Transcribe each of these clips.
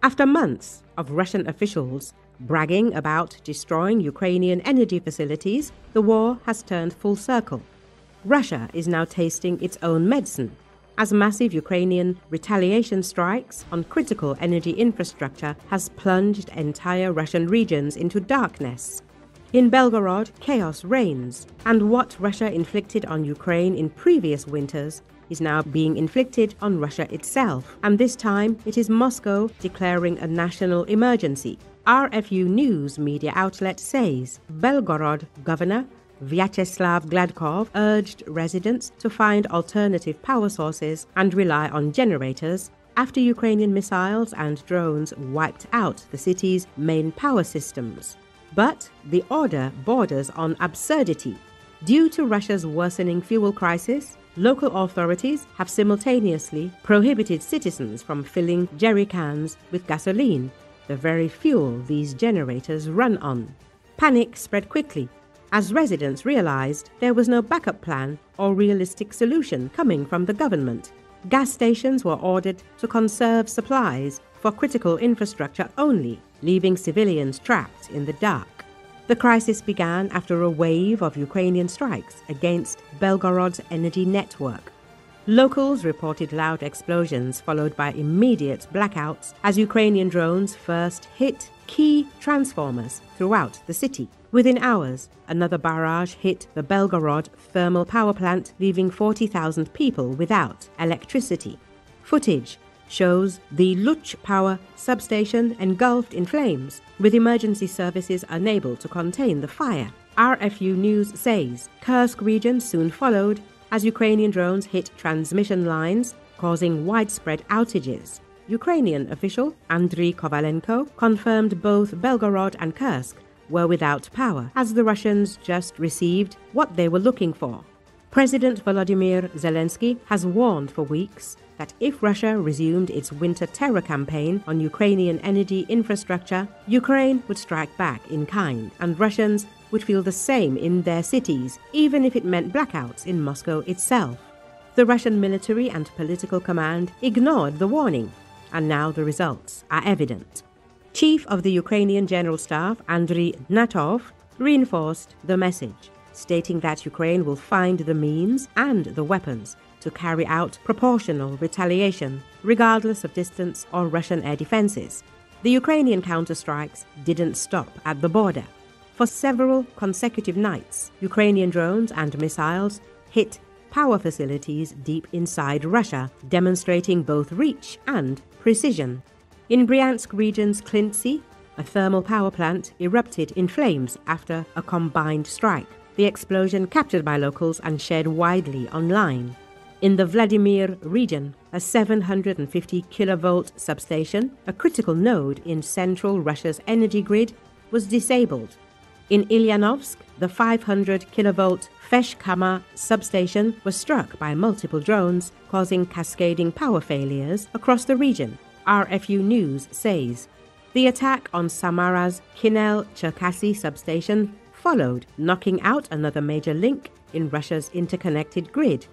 After months of Russian officials bragging about destroying Ukrainian energy facilities, the war has turned full circle. Russia is now tasting its own medicine, as massive Ukrainian retaliation strikes on critical energy infrastructure has plunged entire Russian regions into darkness. In Belgorod, chaos reigns, and what Russia inflicted on Ukraine in previous winters is now being inflicted on Russia itself, and this time it is Moscow declaring a national emergency. RFU news media outlet says Belgorod Governor Vyacheslav Gladkov urged residents to find alternative power sources and rely on generators after Ukrainian missiles and drones wiped out the city's main power systems. But the order borders on absurdity. Due to Russia's worsening fuel crisis, local authorities have simultaneously prohibited citizens from filling jerry cans with gasoline, the very fuel these generators run on. Panic spread quickly as residents realized there was no backup plan or realistic solution coming from the government. Gas stations were ordered to conserve supplies for critical infrastructure only, leaving civilians trapped in the dark. The crisis began after a wave of Ukrainian strikes against Belgorod's energy network. Locals reported loud explosions followed by immediate blackouts as Ukrainian drones first hit key transformers throughout the city. Within hours, another barrage hit the Belgorod thermal power plant, leaving 40,000 people without electricity. Footage shows the Luch power substation engulfed in flames, with emergency services unable to contain the fire. RFU News says Kursk region soon followed as Ukrainian drones hit transmission lines, causing widespread outages. Ukrainian official Andriy Kovalenko confirmed both Belgorod and Kursk were without power, as the Russians just received what they were looking for. President Volodymyr Zelenski has warned for weeks that if Russia resumed its winter terror campaign on Ukrainian energy infrastructure, Ukraine would strike back in kind, and Russians would feel the same in their cities, even if it meant blackouts in Moscow itself. The Russian military and political command ignored the warning, and now the results are evident. Chief of the Ukrainian General Staff, Andriy Kovalenko, reinforced the message, stating that Ukraine will find the means and the weapons to carry out proportional retaliation, regardless of distance or Russian air defenses. The Ukrainian counterstrikes didn't stop at the border. For several consecutive nights, Ukrainian drones and missiles hit power facilities deep inside Russia, demonstrating both reach and precision. In Bryansk region's Klintsy, a thermal power plant erupted in flames after a combined strike. The explosion captured by locals and shared widely online. In the Vladimir region, a 750 kilovolt substation, a critical node in central Russia's energy grid, was disabled. In Ilyanovsk, the 500 kilovolt Feshkama substation was struck by multiple drones, causing cascading power failures across the region, RFU News says. The attack on Samara's Kinel-Cherkasy substation followed, knocking out another major link in Russia's interconnected grid.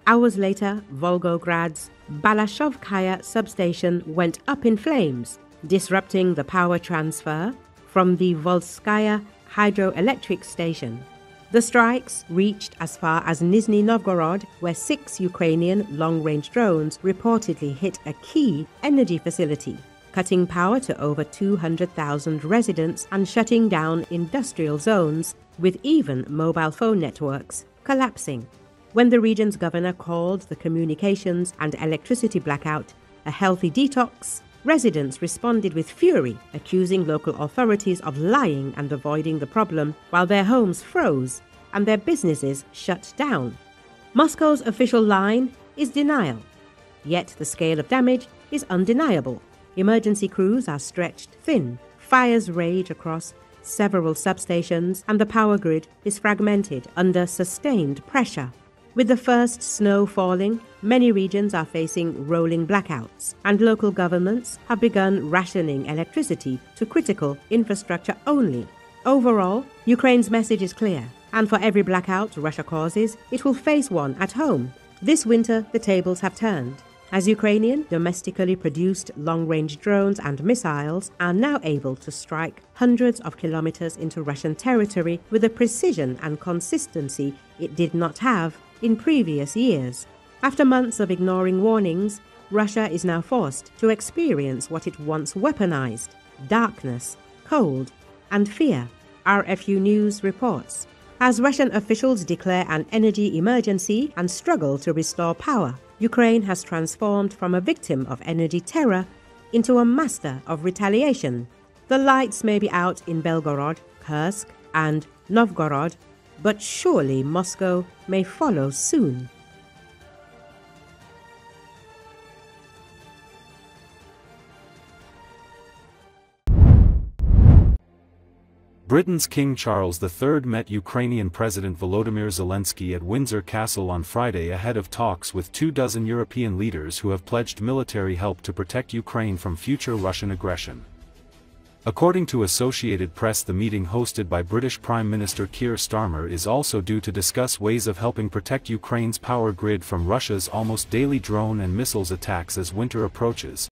Hours later, Volgograd's Balashovkaya substation went up in flames, disrupting the power transfer from the Volskaya hydroelectric station. The strikes reached as far as Nizhny Novgorod, where 6 Ukrainian long-range drones reportedly hit a key energy facility, cutting power to over 200,000 residents and shutting down industrial zones, with even mobile phone networks collapsing. When the region's governor called the communications and electricity blackout a healthy detox, residents responded with fury, accusing local authorities of lying and avoiding the problem, while their homes froze and their businesses shut down. Moscow's official line is denial, yet the scale of damage is undeniable. Emergency crews are stretched thin, fires rage across several substations, and the power grid is fragmented under sustained pressure. With the first snow falling, many regions are facing rolling blackouts, and local governments have begun rationing electricity to critical infrastructure only. Overall, Ukraine's message is clear, and for every blackout Russia causes, it will face one at home. This winter, the tables have turned, as Ukrainian domestically produced long-range drones and missiles are now able to strike hundreds of kilometers into Russian territory with a precision and consistency it did not have in previous years. After months of ignoring warnings, Russia is now forced to experience what it once weaponized: darkness, cold, and fear, RFU News reports. As Russian officials declare an energy emergency and struggle to restore power, Ukraine has transformed from a victim of energy terror into a master of retaliation. The lights may be out in Belgorod, Kursk, and Novgorod, but surely Moscow may follow soon. Britain's King Charles III met Ukrainian President Volodymyr Zelensky at Windsor Castle on Friday ahead of talks with 24 European leaders who have pledged military help to protect Ukraine from future Russian aggression. According to Associated Press, the meeting hosted by British Prime Minister Keir Starmer is also due to discuss ways of helping protect Ukraine's power grid from Russia's almost daily drone and missiles attacks as winter approaches,